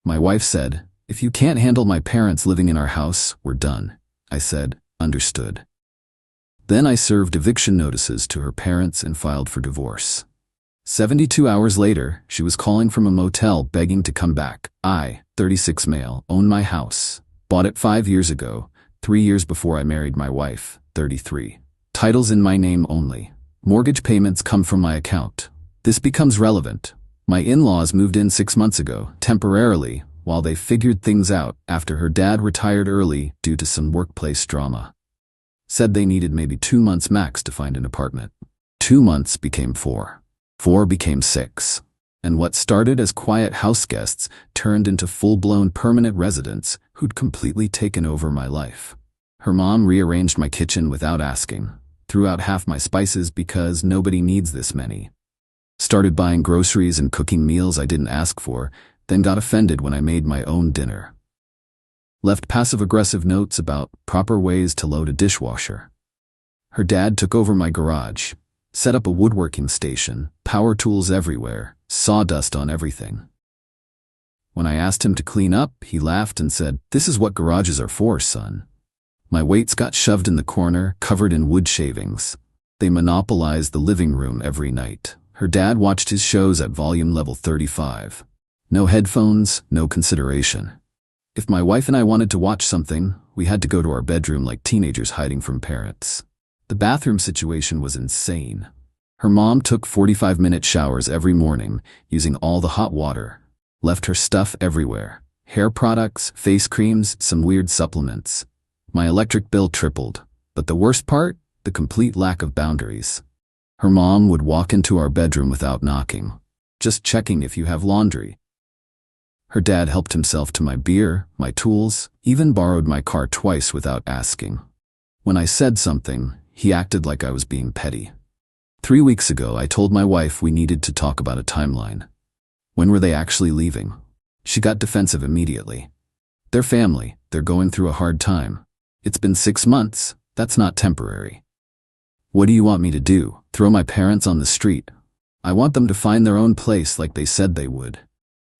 My wife said, "If you can't handle my parents living in our house, we're done." I said, "Understood." Then I served eviction notices to her parents and filed for divorce. 72 hours later, she was calling from a motel begging to come back. I, 36 male, own my house. Bought it 5 years ago, 3 years before I married my wife, 33. Titles in my name only. Mortgage payments come from my account. This becomes relevant. My in-laws moved in 6 months ago, temporarily, while they figured things out after her dad retired early due to some workplace drama. Said they needed maybe 2 months max to find an apartment. 2 months became 4. 4 became 6. And what started as quiet house guests turned into full-blown permanent residents who'd completely taken over my life. Her mom rearranged my kitchen without asking, threw out half my spices because nobody needs this many. Started buying groceries and cooking meals I didn't ask for, then got offended when I made my own dinner. Left passive-aggressive notes about proper ways to load a dishwasher. Her dad took over my garage, set up a woodworking station, power tools everywhere, sawdust on everything. When I asked him to clean up, he laughed and said, "This is what garages are for, son." My weights got shoved in the corner, covered in wood shavings. They monopolized the living room every night. Her dad watched his shows at volume level 35. No headphones, no consideration. If my wife and I wanted to watch something, we had to go to our bedroom like teenagers hiding from parents. The bathroom situation was insane. Her mom took 45-minute showers every morning, using all the hot water. Left her stuff everywhere. Hair products, face creams, some weird supplements. My electric bill tripled. But the worst part? The complete lack of boundaries. Her mom would walk into our bedroom without knocking. Just checking if you have laundry. Her dad helped himself to my beer, my tools, even borrowed my car twice without asking. When I said something, he acted like I was being petty. 3 weeks ago, I told my wife we needed to talk about a timeline. When were they actually leaving? She got defensive immediately. They're family, they're going through a hard time. It's been 6 months, that's not temporary. What do you want me to do? Throw my parents on the street? I want them to find their own place like they said they would.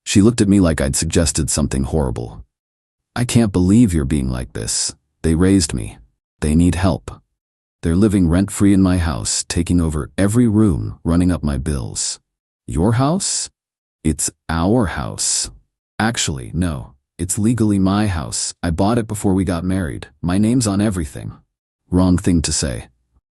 She looked at me like I'd suggested something horrible. I can't believe you're being like this. They raised me. They need help. They're living rent-free in my house, taking over every room, running up my bills. Your house? It's our house. Actually, no. It's legally my house. I bought it before we got married. My name's on everything. Wrong thing to say.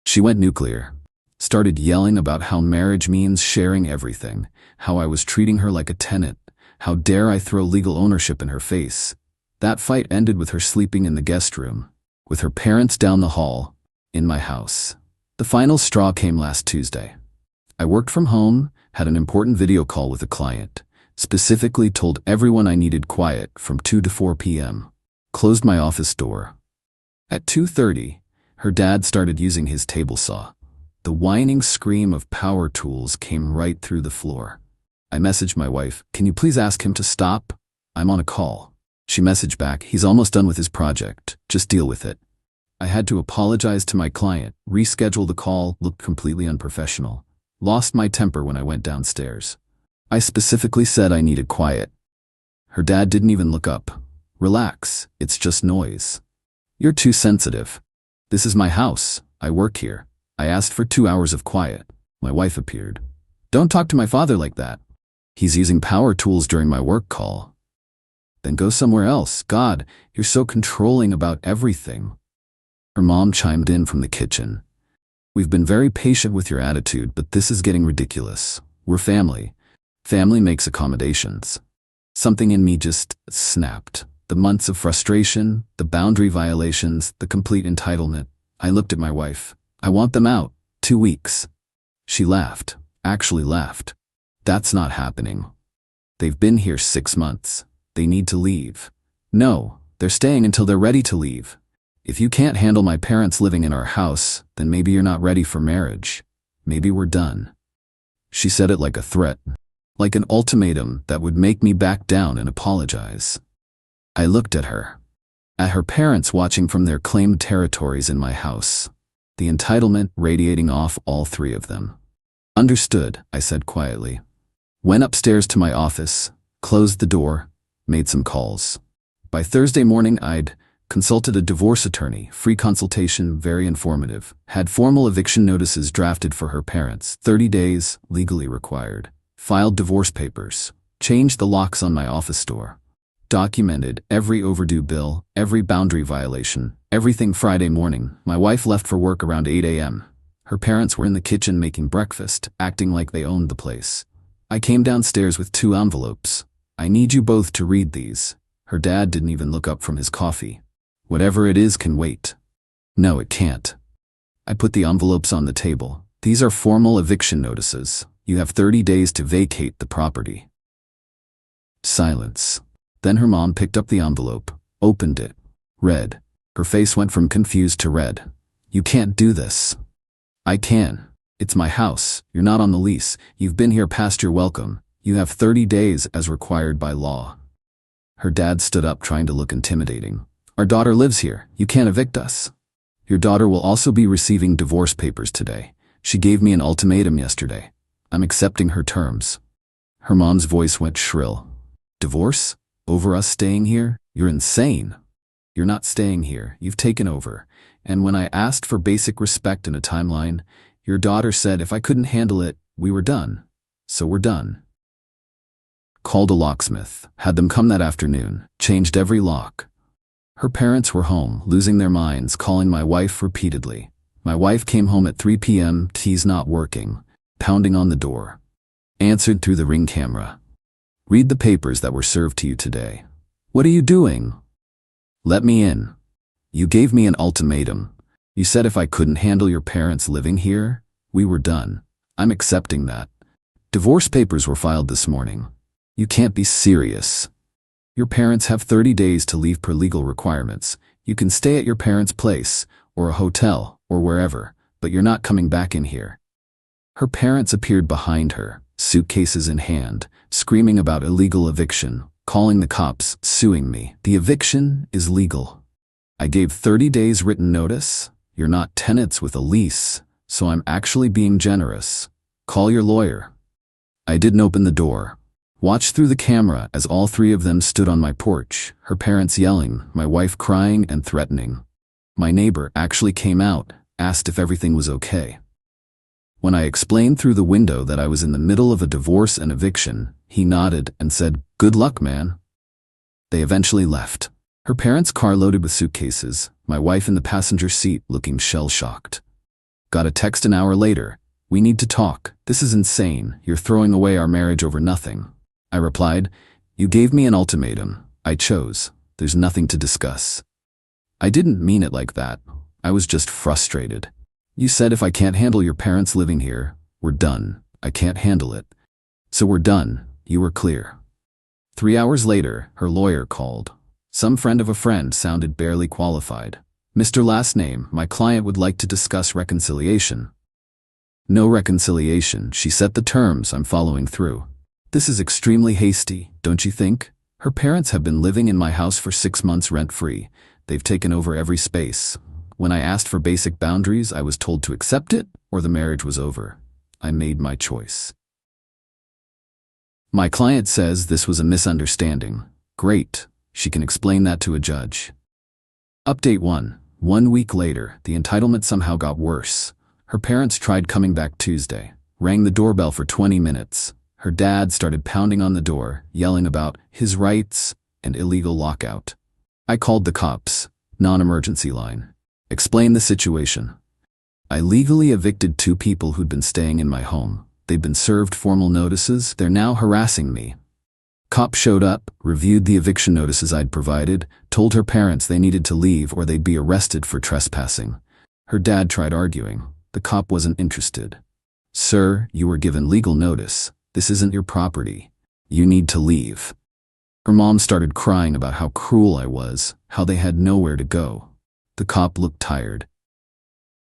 She went nuclear. Started yelling about how marriage means sharing everything, how I was treating her like a tenant. How dare I throw legal ownership in her face. That fight ended with her sleeping in the guest room, with her parents down the hall, in my house. The final straw came last Tuesday. I worked from home, had an important video call with a client, specifically told everyone I needed quiet from 2 to 4 p.m., closed my office door. At 2:30, her dad started using his table saw. The whining scream of power tools came right through the floor. I messaged my wife, "Can you please ask him to stop? I'm on a call." She messaged back, "He's almost done with his project. Just deal with it." I had to apologize to my client, reschedule the call, looked completely unprofessional. Lost my temper when I went downstairs. I specifically said I needed quiet. Her dad didn't even look up. "Relax, it's just noise. You're too sensitive. This is my house. I work here. I asked for 2 hours of quiet." My wife appeared. "Don't talk to my father like that. He's using power tools during my work call." "Then go somewhere else. God, you're so controlling about everything." Her mom chimed in from the kitchen. "We've been very patient with your attitude, but this is getting ridiculous. We're family. Family makes accommodations." Something in me just snapped. The months of frustration, the boundary violations, the complete entitlement. I looked at my wife. "I want them out. 2 weeks. She laughed. Actually laughed. "That's not happening. They've been here 6 months. They need to leave." "No, they're staying until they're ready to leave. If you can't handle my parents living in our house, then maybe you're not ready for marriage. Maybe we're done." She said it like a threat, like an ultimatum that would make me back down and apologize. I looked at her parents watching from their claimed territories in my house, the entitlement radiating off all 3 of them. "Understood," I said quietly. Went upstairs to my office, closed the door, made some calls. By Thursday morning, I'd consulted a divorce attorney, free consultation, very informative, had formal eviction notices drafted for her parents, 30 days, legally required, filed divorce papers, changed the locks on my office door, documented every overdue bill, every boundary violation, everything. Friday morning, my wife left for work around 8 a.m. Her parents were in the kitchen making breakfast, acting like they owned the place. I came downstairs with 2 envelopes. I need you both to read these. Her dad didn't even look up from his coffee. Whatever it is can wait. No, it can't. I put the envelopes on the table. These are formal eviction notices. You have 30 days to vacate the property. Silence. Then her mom picked up the envelope, opened it, read. Her face went from confused to red. You can't do this. I can. It's my house. You're not on the lease. You've been here past your welcome. You have 30 days as required by law. Her dad stood up, trying to look intimidating. Our daughter lives here. You can't evict us. Your daughter will also be receiving divorce papers today. She gave me an ultimatum yesterday. I'm accepting her terms. Her mom's voice went shrill. Divorce? Over us staying here? You're insane. You're not staying here. You've taken over. And when I asked for basic respect and a timeline, your daughter said if I couldn't handle it, we were done. So we're done. Called a locksmith, had them come that afternoon, changed every lock. Her parents were home, losing their minds, calling my wife repeatedly. My wife came home at 3 p.m., T's not working, pounding on the door. Answered through the Ring camera. Read the papers that were served to you today. What are you doing? Let me in. You gave me an ultimatum. You said if I couldn't handle your parents living here, we were done. I'm accepting that. Divorce papers were filed this morning. You can't be serious. Your parents have 30 days to leave per legal requirements. You can stay at your parents' place, or a hotel, or wherever, but you're not coming back in here. Her parents appeared behind her, suitcases in hand, screaming about illegal eviction, calling the cops, suing me. The eviction is legal. I gave 30 days written notice. You're not tenants with a lease, so I'm actually being generous. Call your lawyer. I didn't open the door. Watched through the camera as all 3 of them stood on my porch, her parents yelling, my wife crying and threatening. My neighbor actually came out, asked if everything was okay. When I explained through the window that I was in the middle of a divorce and eviction, he nodded and said, "Good luck, man." They eventually left. Her parents' car loaded with suitcases, my wife in the passenger seat looking shell-shocked. Got a text an hour later. We need to talk. This is insane. You're throwing away our marriage over nothing. I replied, you gave me an ultimatum. I chose. There's nothing to discuss. I didn't mean it like that. I was just frustrated. You said if I can't handle your parents living here, we're done. I can't handle it. So we're done. You were clear. 3 hours later, her lawyer called. Some friend of a friend sounded barely qualified. Mr. Last Name, my client would like to discuss reconciliation. No reconciliation. She set the terms. I'm following through. This is extremely hasty, don't you think? Her parents have been living in my house for 6 months rent-free. They've taken over every space. When I asked for basic boundaries, I was told to accept it or the marriage was over. I made my choice. My client says this was a misunderstanding. Great. She can explain that to a judge. Update 1. 1 week later, the entitlement somehow got worse. Her parents tried coming back Tuesday. Rang the doorbell for 20 minutes. Her dad started pounding on the door, yelling about his rights and illegal lockout. I called the cops, non-emergency line. Explained the situation. I legally evicted 2 people who'd been staying in my home. They'd been served formal notices. They're now harassing me. Cop showed up, reviewed the eviction notices I'd provided, told her parents they needed to leave or they'd be arrested for trespassing. Her dad tried arguing. The cop wasn't interested. Sir, you were given legal notice. This isn't your property. You need to leave. Her mom started crying about how cruel I was, how they had nowhere to go. The cop looked tired.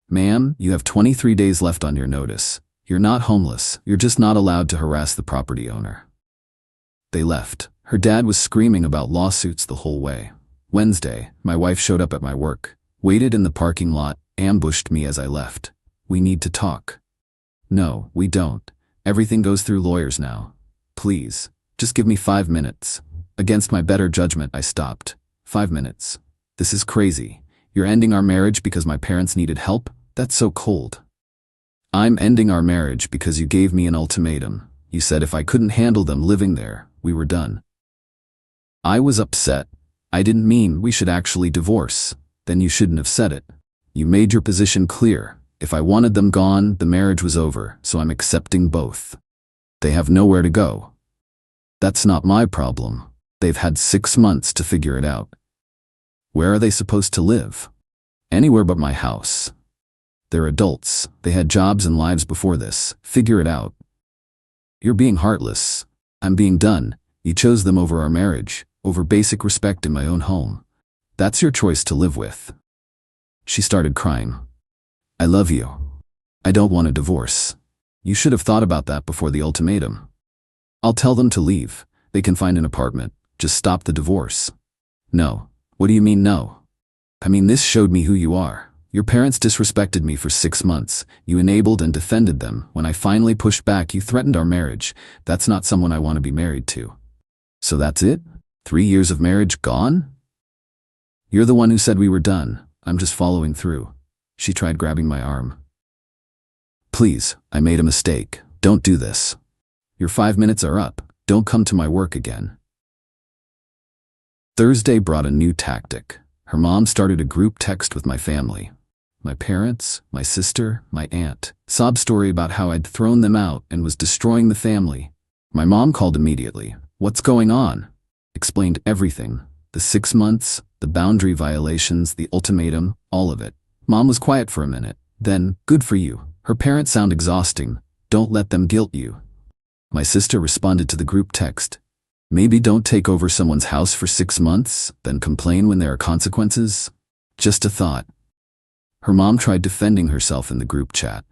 Ma'am, you have 23 days left on your notice. You're not homeless. You're just not allowed to harass the property owner. They left. Her dad was screaming about lawsuits the whole way. Wednesday, my wife showed up at my work, waited in the parking lot, ambushed me as I left. We need to talk. No, we don't. Everything goes through lawyers now. Please, just give me 5 minutes. Against my better judgment, I stopped. 5 minutes. This is crazy. You're ending our marriage because my parents needed help? That's so cold. I'm ending our marriage because you gave me an ultimatum. You said if I couldn't handle them living there, we were done. I was upset. I didn't mean we should actually divorce. Then you shouldn't have said it. You made your position clear. If I wanted them gone, the marriage was over, so I'm accepting both. They have nowhere to go. That's not my problem. They've had 6 months to figure it out. Where are they supposed to live? Anywhere but my house. They're adults. They had jobs and lives before this. Figure it out. You're being heartless. I'm being done. You chose them over our marriage, over basic respect in my own home. That's your choice to live with. She started crying. I love you. I don't want a divorce. You should have thought about that before the ultimatum. I'll tell them to leave. They can find an apartment. Just stop the divorce. No. What do you mean no? I mean, this showed me who you are. Your parents disrespected me for 6 months. You enabled and defended them. When I finally pushed back, you threatened our marriage. That's not someone I want to be married to. So that's it? 3 years of marriage gone? You're the one who said we were done. I'm just following through. She tried grabbing my arm. Please, I made a mistake. Don't do this. Your 5 minutes are up. Don't come to my work again. Thursday brought a new tactic. Her mom started a group text with my family. My parents, my sister, my aunt. Sob story about how I'd thrown them out and was destroying the family. My mom called immediately. What's going on? Explained everything. The 6 months, the boundary violations, the ultimatum, all of it. Mom was quiet for a minute. Then, good for you. Her parents sound exhausting. Don't let them guilt you. My sister responded to the group text. Maybe don't take over someone's house for 6 months, then complain when there are consequences. Just a thought. Her mom tried defending herself in the group chat.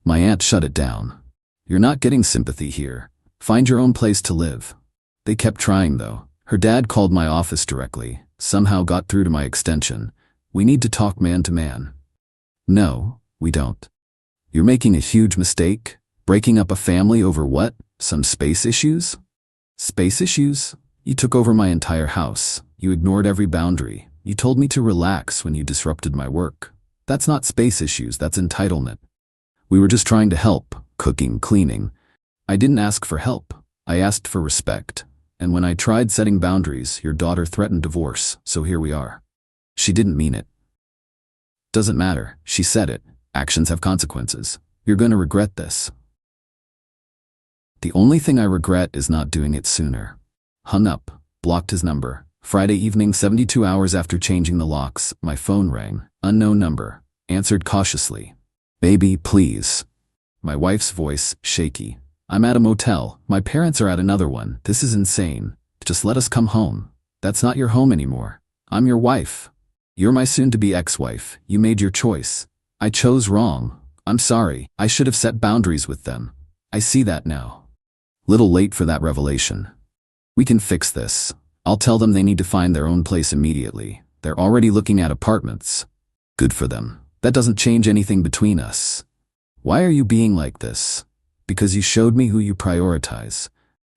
My aunt shut it down. You're not getting sympathy here. Find your own place to live. They kept trying though. Her dad called my office directly, somehow got through to my extension. We need to talk man to man. No, we don't. You're making a huge mistake. Breaking up a family over what? Some space issues? Space issues? You took over my entire house. You ignored every boundary. You told me to relax when you disrupted my work. That's not space issues, that's entitlement. We were just trying to help, cooking, cleaning. I didn't ask for help. I asked for respect. And when I tried setting boundaries, your daughter threatened divorce, so here we are. She didn't mean it. Doesn't matter. She said it. Actions have consequences. You're going to regret this. The only thing I regret is not doing it sooner. Hung up, blocked his number. Friday evening, 72 hours after changing the locks, my phone rang. Unknown number. Answered cautiously. Baby, please. My wife's voice, shaky. I'm at a motel. My parents are at another one. This is insane. Just let us come home. That's not your home anymore. I'm your wife. You're my soon-to-be ex-wife. You made your choice. I chose wrong. I'm sorry. I should have set boundaries with them. I see that now. Little late for that revelation. We can fix this. I'll tell them they need to find their own place immediately. They're already looking at apartments. Good for them. That doesn't change anything between us. Why are you being like this? Because you showed me who you prioritize.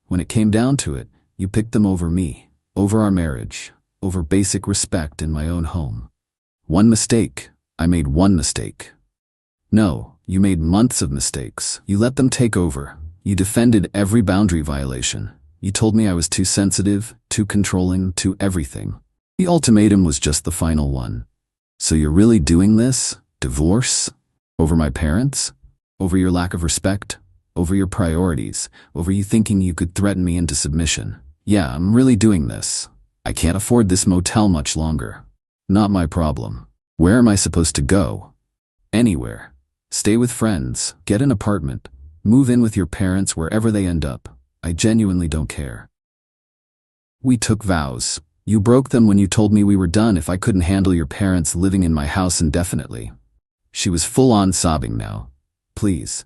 When it came down to it, you picked them over me, over our marriage, over basic respect in my own home. One mistake. I made one mistake. No, you made months of mistakes. You let them take over. You defended every boundary violation. You told me I was too sensitive, too controlling, too everything. The ultimatum was just the final one. So you're really doing this? Divorce? Over my parents? Over your lack of respect? Over your priorities? Over you thinking you could threaten me into submission? Yeah, I'm really doing this. I can't afford this motel much longer. Not my problem. Where am I supposed to go? Anywhere. Stay with friends, get an apartment, move in with your parents wherever they end up. I genuinely don't care. We took vows. You broke them when you told me we were done if I couldn't handle your parents living in my house indefinitely. She was full-on sobbing now. Please.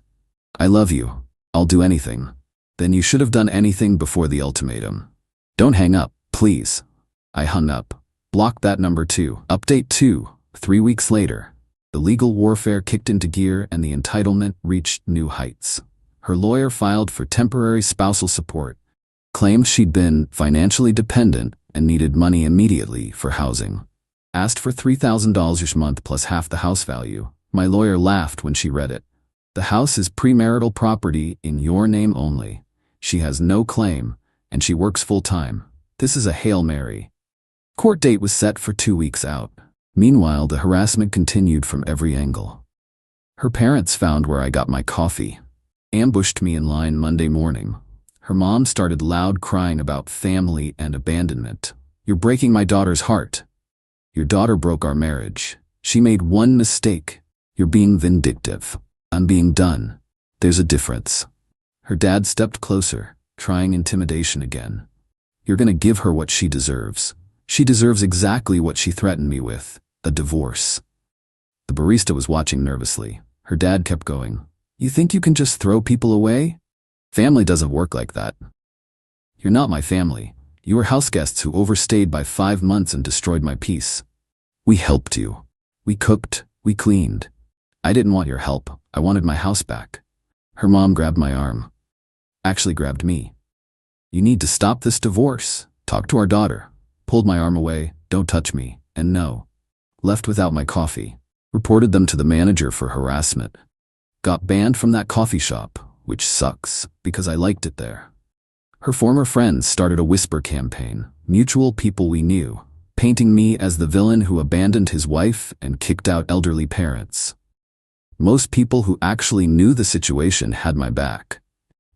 I love you. I'll do anything. Then you should have done anything before the ultimatum. Don't hang up, please. I hung up. Blocked that number too. Update 2. 3 weeks later. The legal warfare kicked into gear and the entitlement reached new heights. Her lawyer filed for temporary spousal support. Claimed she'd been financially dependent and needed money immediately for housing. Asked for $3,000 each month plus half the house value. My lawyer laughed when she read it. The house is premarital property in your name only. She has no claim, and she works full-time. This is a Hail Mary. Court date was set for 2 weeks out. Meanwhile, the harassment continued from every angle. Her parents found where I got my coffee, ambushed me in line Monday morning. Her mom started loud crying about family and abandonment. "You're breaking my daughter's heart. Your daughter broke our marriage. She made one mistake. You're being vindictive. I'm being done. There's a difference." Her dad stepped closer, trying intimidation again. "You're gonna give her what she deserves. She deserves exactly what she threatened me with, a divorce." The barista was watching nervously. Her dad kept going. "You think you can just throw people away? Family doesn't work like that. You're not my family. You were house guests who overstayed by 5 months and destroyed my peace. We helped you. We cooked. We cleaned. I didn't want your help. I wanted my house back." Her mom grabbed my arm. Actually grabbed me. "You need to stop this divorce. Talk to our daughter." Pulled my arm away. "Don't touch me." And no. Left without my coffee. Reported them to the manager for harassment. Got banned from that coffee shop, which sucks, because I liked it there. Her former friends started a whisper campaign, mutual people we knew, painting me as the villain who abandoned his wife and kicked out elderly parents. Most people who actually knew the situation had my back.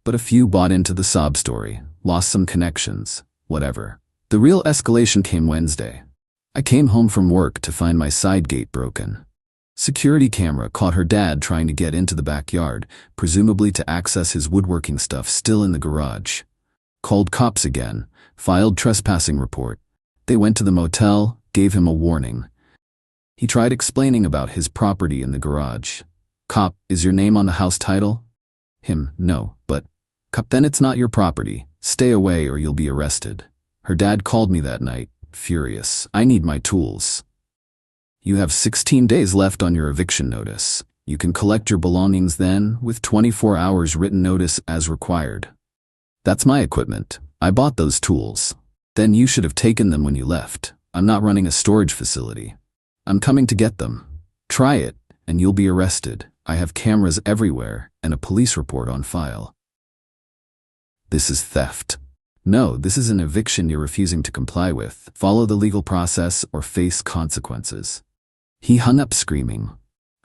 But a few bought into the sob story, lost some connections, whatever. The real escalation came Wednesday. I came home from work to find my side gate broken. Security camera caught her dad trying to get into the backyard, presumably to access his woodworking stuff still in the garage. Called cops again, filed trespassing report. They went to the motel, gave him a warning. He tried explaining about his property in the garage. "Cop, is your name on the house title?" Him, "No, but..." "Cop, then it's not your property. Stay away or you'll be arrested." Her dad called me that night, furious. "I need my tools. You have 16 days left on your eviction notice. You can collect your belongings then, with 24 hours written notice as required." That's my equipment. I bought those tools. Then you should have taken them when you left. I'm not running a storage facility. I'm coming to get them. Try it, and you'll be arrested. I have cameras everywhere and a police report on file. This is theft. No, this is an eviction you're refusing to comply with. Follow the legal process or face consequences. He hung up screaming.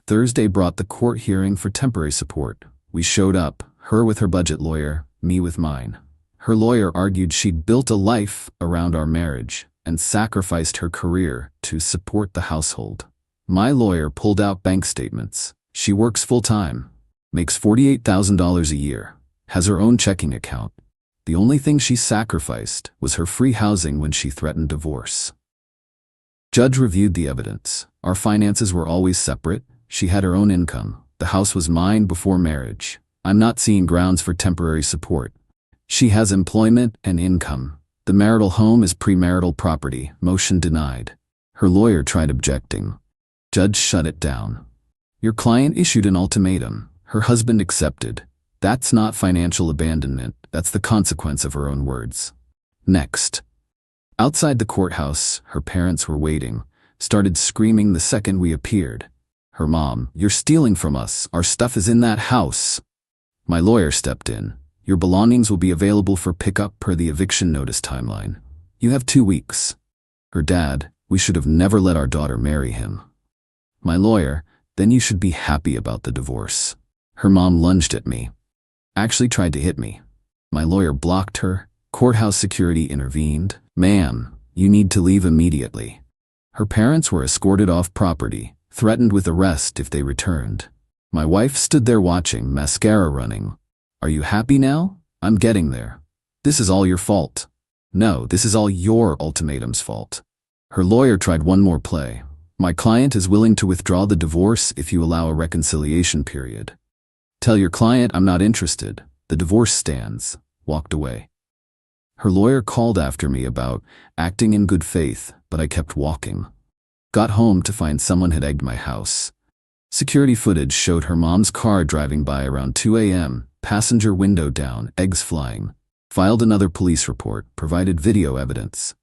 Thursday brought the court hearing for temporary support. We showed up, her with her budget lawyer, me with mine. Her lawyer argued she'd built a life around our marriage and sacrificed her career to support the household. My lawyer pulled out bank statements. She works full-time, makes $48,000 a year, has her own checking account. The only thing she sacrificed was her free housing when she threatened divorce. Judge reviewed the evidence. Our finances were always separate. She had her own income. The house was mine before marriage. I'm not seeing grounds for temporary support. She has employment and income. The marital home is premarital property. Motion denied. Her lawyer tried objecting. Judge shut it down. Your client issued an ultimatum. Her husband accepted. That's not financial abandonment. That's the consequence of her own words. Next. Outside the courthouse, her parents were waiting, started screaming the second we appeared. Her mom, "You're stealing from us. Our stuff is in that house." My lawyer stepped in. "Your belongings will be available for pickup per the eviction notice timeline. You have 2 weeks. Her dad, "We should have never let our daughter marry him." My lawyer, "Then you should be happy about the divorce." Her mom lunged at me. Actually tried to hit me. My lawyer blocked her. Courthouse security intervened. "Ma'am, you need to leave immediately." Her parents were escorted off property, threatened with arrest if they returned. My wife stood there watching, mascara running. "Are you happy now? I'm getting there. This is all your fault." "No, this is all your ultimatum's fault." Her lawyer tried one more play. "My client is willing to withdraw the divorce if you allow a reconciliation period." "Tell your client I'm not interested. The divorce stands." Walked away. Her lawyer called after me about acting in good faith, but I kept walking. Got home to find someone had egged my house. Security footage showed her mom's car driving by around 2 a.m., passenger window down, eggs flying. Filed another police report, provided video evidence.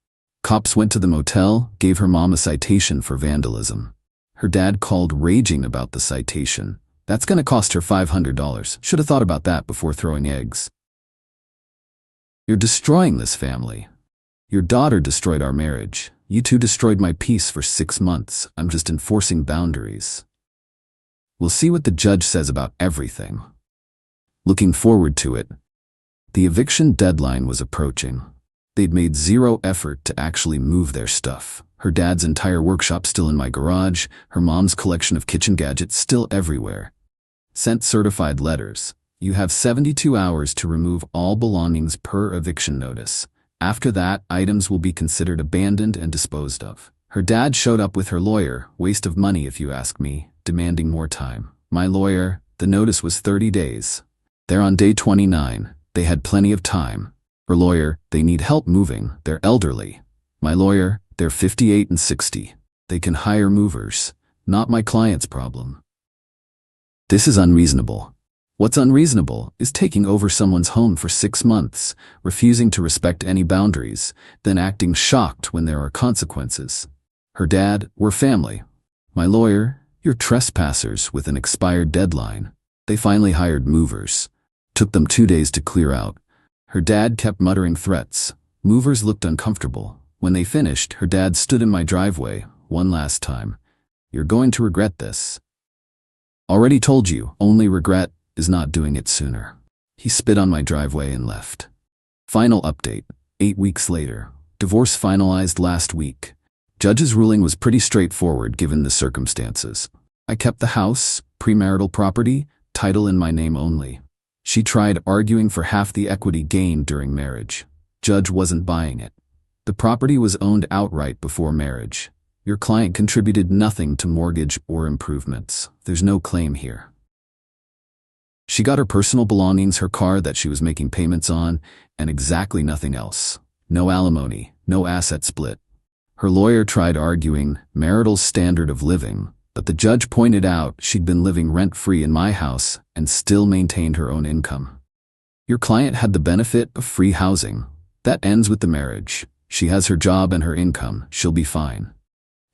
Cops went to the motel, gave her mom a citation for vandalism. Her dad called raging about the citation. That's gonna cost her $500. Should have thought about that before throwing eggs. You're destroying this family. Your daughter destroyed our marriage. You two destroyed my peace for 6 months. I'm just enforcing boundaries. We'll see what the judge says about everything. Looking forward to it. The eviction deadline was approaching. They'd made zero effort to actually move their stuff. Her dad's entire workshop still in my garage, her mom's collection of kitchen gadgets still everywhere. Sent certified letters. You have 72 hours to remove all belongings per eviction notice. After that, items will be considered abandoned and disposed of. Her dad showed up with her lawyer, waste of money if you ask me, demanding more time. My lawyer, the notice was 30 days. They're on day 29. They had plenty of time. Her lawyer, they need help moving. They're elderly. My lawyer, they're 58 and 60. They can hire movers. Not my client's problem. This is unreasonable. What's unreasonable is taking over someone's home for 6 months, refusing to respect any boundaries, then acting shocked when there are consequences. Her dad, we're family. My lawyer, you're trespassers with an expired deadline. They finally hired movers. Took them 2 days to clear out. Her dad kept muttering threats. Movers looked uncomfortable. When they finished, her dad stood in my driveway, one last time. You're going to regret this. Already told you, only regret is not doing it sooner. He spit on my driveway and left. Final update, 8 weeks later. Divorce finalized last week. Judge's ruling was pretty straightforward given the circumstances. I kept the house, premarital property, title in my name only. She tried arguing for half the equity gained during marriage. Judge wasn't buying it. The property was owned outright before marriage. Your client contributed nothing to mortgage or improvements. There's no claim here. She got her personal belongings, her car that she was making payments on, and exactly nothing else. No alimony, no asset split. Her lawyer tried arguing marital standard of living, but the judge pointed out she'd been living rent-free in my house and still maintained her own income. Your client had the benefit of free housing. That ends with the marriage. She has her job and her income. She'll be fine.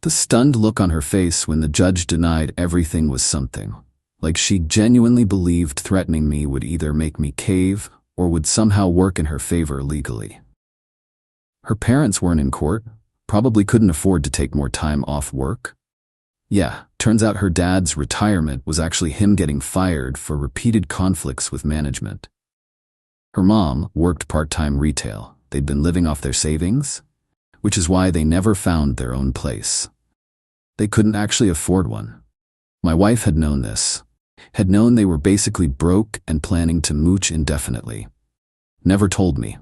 The stunned look on her face when the judge denied everything was something. Like she genuinely believed threatening me would either make me cave or would somehow work in her favor legally. Her parents weren't in court, probably couldn't afford to take more time off work. Yeah, turns out her dad's retirement was actually him getting fired for repeated conflicts with management. Her mom worked part-time retail. They'd been living off their savings, which is why they never found their own place. They couldn't actually afford one. My wife had known this. Had known they were basically broke and planning to mooch indefinitely. Never told me.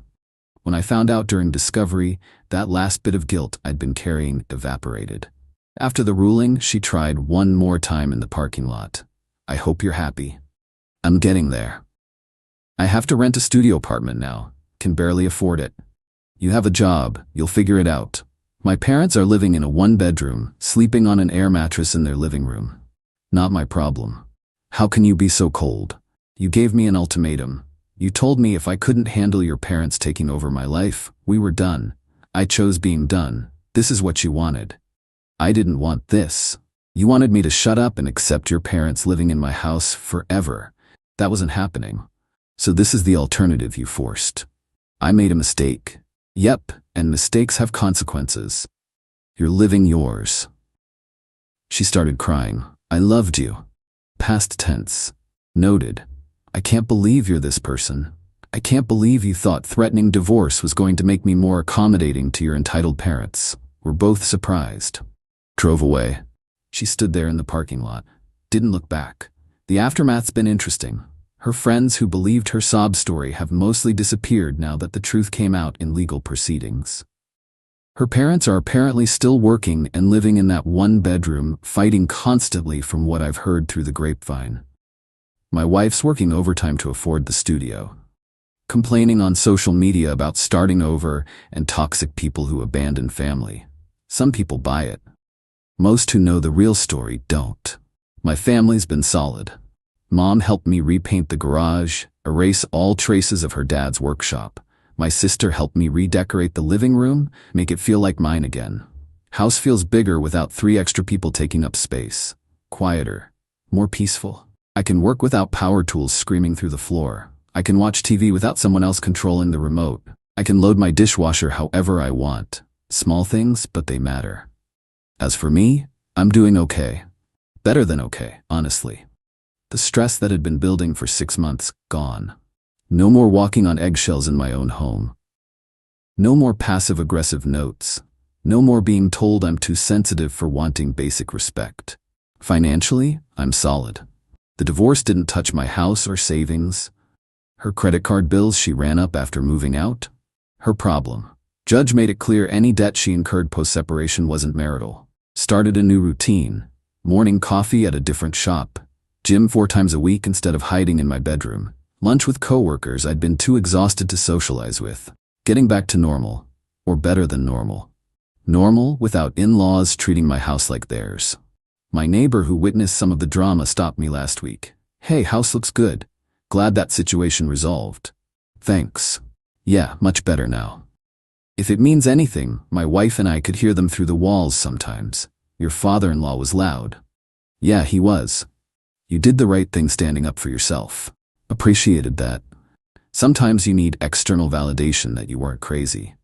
When I found out during discovery, that last bit of guilt I'd been carrying evaporated. After the ruling, she tried one more time in the parking lot. I hope you're happy. I'm getting there. I have to rent a studio apartment now. Can barely afford it. You have a job. You'll figure it out. My parents are living in a 1-bedroom, sleeping on an air mattress in their living room. Not my problem. How can you be so cold? You gave me an ultimatum. You told me if I couldn't handle your parents taking over my life, we were done. I chose being done. This is what you wanted. I didn't want this. You wanted me to shut up and accept your parents living in my house forever. That wasn't happening. So this is the alternative you forced. I made a mistake. Yep, and mistakes have consequences. You're living yours. She started crying. I loved you. Past tense. Noted. I can't believe you're this person. I can't believe you thought threatening divorce was going to make me more accommodating to your entitled parents. We're both surprised. Drove away. She stood there in the parking lot. Didn't look back. The aftermath's been interesting. Her friends who believed her sob story have mostly disappeared now that the truth came out in legal proceedings. Her parents are apparently still working and living in that 1-bedroom, fighting constantly from what I've heard through the grapevine. My wife's working overtime to afford the studio. Complaining on social media about starting over and toxic people who abandon family. Some people buy it. Most who know the real story don't. My family's been solid. Mom helped me repaint the garage, erase all traces of her dad's workshop. My sister helped me redecorate the living room, make it feel like mine again. House feels bigger without 3 extra people taking up space. Quieter. More peaceful. I can work without power tools screaming through the floor. I can watch TV without someone else controlling the remote. I can load my dishwasher however I want. Small things, but they matter. As for me, I'm doing okay. Better than okay, honestly. The stress that had been building for 6 months, gone. No more walking on eggshells in my own home. No more passive-aggressive notes. No more being told I'm too sensitive for wanting basic respect. Financially, I'm solid. The divorce didn't touch my house or savings. Her credit card bills she ran up after moving out? Her problem. Judge made it clear any debt she incurred post-separation wasn't marital. Started a new routine. Morning coffee at a different shop. Gym 4 times a week instead of hiding in my bedroom. Lunch with coworkers I'd been too exhausted to socialize with. Getting back to normal. Or better than normal. Normal without in-laws treating my house like theirs. My neighbor who witnessed some of the drama stopped me last week. "Hey, house looks good. Glad that situation resolved." "Thanks. Yeah, much better now." If it means anything, my wife and I could hear them through the walls sometimes. "Your father-in-law was loud." "Yeah, he was. You did the right thing standing up for yourself." Appreciated that. Sometimes you need external validation that you weren't crazy.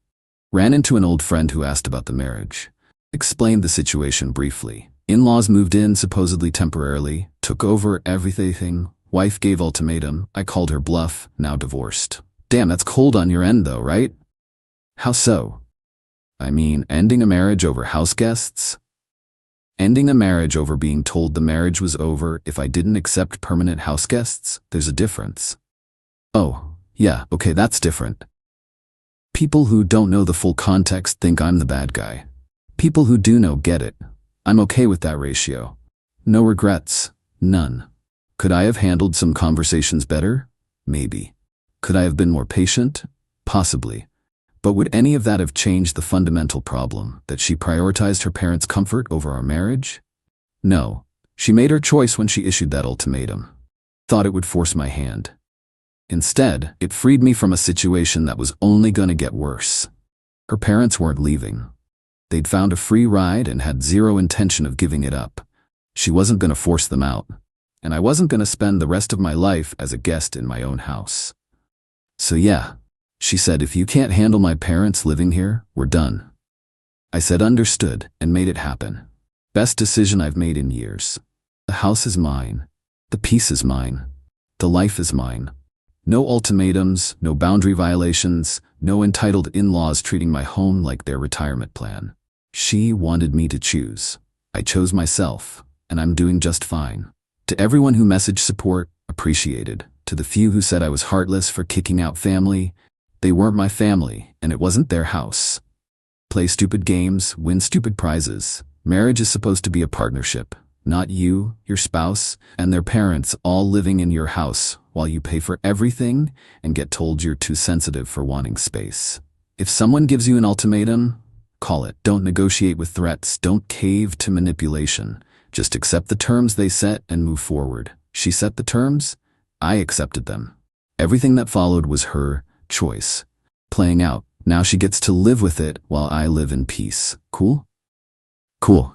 Ran into an old friend who asked about the marriage. Explained the situation briefly. In-laws moved in supposedly temporarily, took over everything. Wife gave ultimatum. I called her bluff, now divorced. Damn, that's cold on your end though, right? How so? I mean, ending a marriage over house guests? Ending a marriage over being told the marriage was over if I didn't accept permanent house guests? There's a difference. Oh, yeah, okay, that's different. People who don't know the full context think I'm the bad guy. People who do know get it. I'm okay with that ratio. No regrets. None. Could I have handled some conversations better? Maybe. Could I have been more patient? Possibly. But would any of that have changed the fundamental problem, that she prioritized her parents' comfort over our marriage? No. She made her choice when she issued that ultimatum. Thought it would force my hand. Instead, it freed me from a situation that was only gonna get worse. Her parents weren't leaving. They'd found a free ride and had zero intention of giving it up. She wasn't gonna force them out. And I wasn't gonna spend the rest of my life as a guest in my own house. So yeah. She said, "If you can't handle my parents living here, we're done." I said understood and made it happen. Best decision I've made in years. The house is mine. The peace is mine. The life is mine. No ultimatums, no boundary violations, no entitled in-laws treating my home like their retirement plan. She wanted me to choose. I chose myself, and I'm doing just fine. To everyone who messaged support, appreciated. To the few who said I was heartless for kicking out family, they weren't my family, and it wasn't their house. Play stupid games, win stupid prizes. Marriage is supposed to be a partnership, not you, your spouse, and their parents all living in your house while you pay for everything and get told you're too sensitive for wanting space. If someone gives you an ultimatum, call it. Don't negotiate with threats. Don't cave to manipulation. Just accept the terms they set and move forward. She set the terms. I accepted them. Everything that followed was her choice. Playing out. Now she gets to live with it while I live in peace. Cool? Cool.